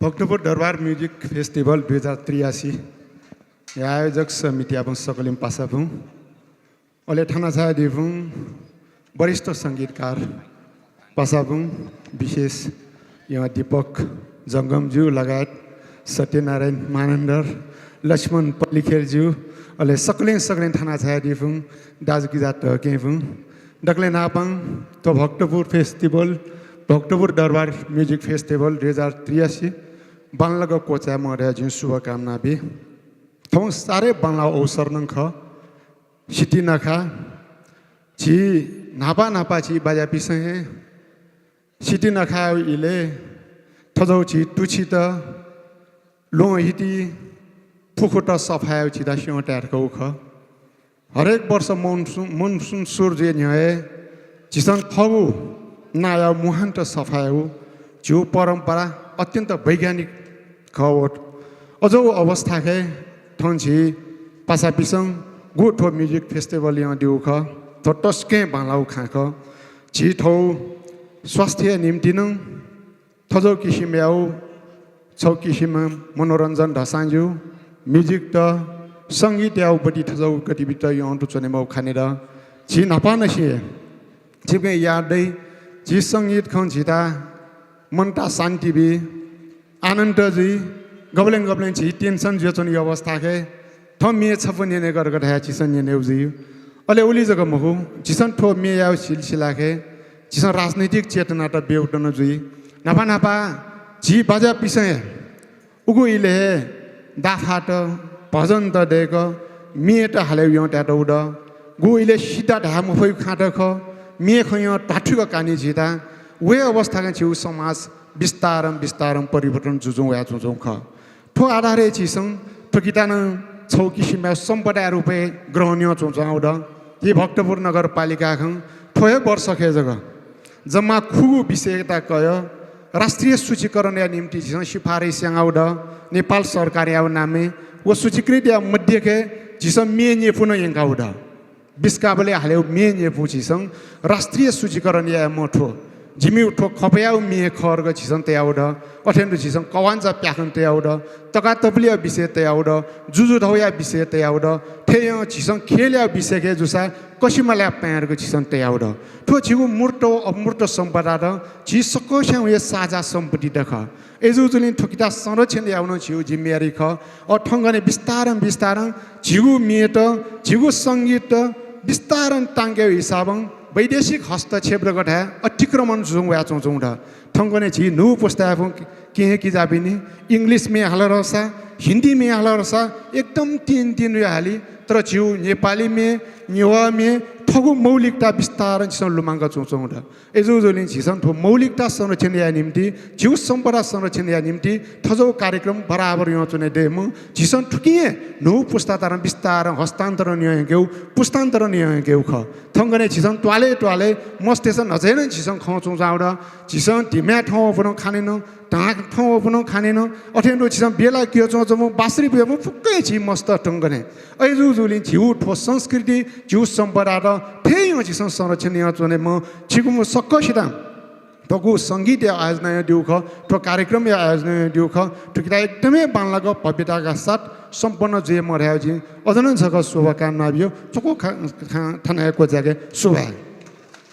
भक्तपुर दरबार music festival 2083 आयोजक समिति अब सकलिम पासापुङ अहिले ठाना छाया दिपुङ वरिष्ठ सङ्गीतकार पासापुङ विशेष यहाँ दीपक जङ्गमज्यू लगायत सत्यनारायण मानन्दर लक्ष्मण पल्लिखेलज्यू अहिले सकलिङ ठाना छाया दिपुङ दाजुकिजा केपुङ डक्ले नापाङ तो भक्तपुर फेस्टिभल भक्तपुर दरबार म्युजिक फेस्टिभल 2083 बांग्ला कोचा मर्या जुन शुभकामना भी थों सारे बांग्ला अवसर नंख सिटी नखा ची नापा ची बाजा पिसे सिटी नखा इले थजौ ची तुची त लो हिटी फुखुट सफायो ची दा सिउ ट्यारको ख हरेक वर्ष मनसुन सूर्य न्याय चिसन थगु नाया मुहान्त सफायो जो परम्परा अत्यन्त वैज्ञानिक खवट अझौ अवस्था के थन्छि पासा पिसङ गोठो म्युजिक फेस्टिभल यहाँ दिउ ख तो टस्के बालाउ खाख छिठौ स्वास्थ्य निम्ति न थजौ किसिम याउ छौ किसिम मनोरञ्जन ढसान्जु म्युजिक त संगीत याउपट्टि थजौ गतिविधि यहाँ टुचने मौ खानेर छि नपा नसिए छिपे यादै जी संगीत खं छिता मनता शान्ति भी आनन्द जी गबलें छि टेंशन जोचन यो अवस्था के थम मे छपन ने गर गठा चिसन ने नेउजी अले ओली जग मखु चिसन ठो मे याउ सिलसिला के चिसन राजनीतिक चेतना त बेउटन जुई नापा जी बाजा पिसे उगु इले दाफाट भजन त देक मे त हाले यो ट्याट उड गु इले सीधा ढाम फै खाट ख मे खयो टाठुको कानी जिता वे अवस्था के छिउ समाज विस्तारम परिवर्तन जुजौ या जुजौ ख ठो आधारे छिसं ठोकितान छौ किसिममा सम्पदा रुपे ग्रहण्य चौचाउड ये भक्तपुर नगरपालिका खं ठोय वर्ष खे जग जम्मा खुगु विषयता कय राष्ट्रिय सूचीकरण या निम्ति छिसं सिफारिस यांगाउड नेपाल सरकार याउ नामे वो सूचीकृत या मध्य के जिसं मे ने पुन यांगाउड बिस्काबले हालेउ मे ने पुछिसं राष्ट्रिय सूचीकरण या मठो जिमी उठो खपयाउ मे खर्ग छिसं तयाउड अथेन्डु छिसं कवान्जा प्याखन तयाउड तका तपलिया विषय तयाउड जुजु धौया विषय तयाउड थेय छिसं खेल्या विषय के जुसा कसिमल्या प्यारको छिसं तयाउड ठो छिगु मूर्त अमूर्त सम्पदा र छि सकोस्या उय साझा सम्पत्ति दख एजुजुलिन ठोकिता संरक्षण याउन छिउ जिम्मेवारी ख अठंगने विस्तारम छिगु मेट छिगु संगीत विस्तारन तांगे हिसाबं वैदेशिक हस्तक्षेप र गठा अतिक्रमण जुङ या चौचौड ठंगने छि नु पुस्ताफु के कि जाबिनी इंग्लिश में हालरसा हिंदी में हालरसा एकदम तीन हाली तर छिउ नेपाली में नेवा में ठगु मौलिकता विस्तार छिसन लुमांग चौचौड एजुजुलिन छिसन ठो मौलिकता संरक्षण या निम्ति छिउ सम्पदा संरक्षण या निम्ति थजौ कार्यक्रम बराबर यो चुने देम छिसन ठुकिए नु पुस्तातार विस्तार हस्तान्तरण य गेउ पुस्तान्तरण य गेउ ख थंगने छिसन ट्वाले मस्तेसन नजैन छिसन खौचौ जाउड छिसन ढिम्या ठाउँ पनि खानेन ढाक ठाउँ पनि खानेन अथेन्डो छिसन बेला के चौचौ बासरी बेम फुक्कै छि मस्त टंगने एजुजुलिन छिउ ठो संस्कृति छिउ सम्पदा र फेरि छिसन संरक्षण या चुने म छिगु सक्कसिता तगु संगीत या आयोजना दिउ ख तो कार्यक्रम या आयोजना दिउ ख ठुकिता एकदमै बांग्लाको भव्यताका साथ सम्पन्न जे मर्याउ जी अझन छक शुभकामना बियो चोको थानाको जागे शुभ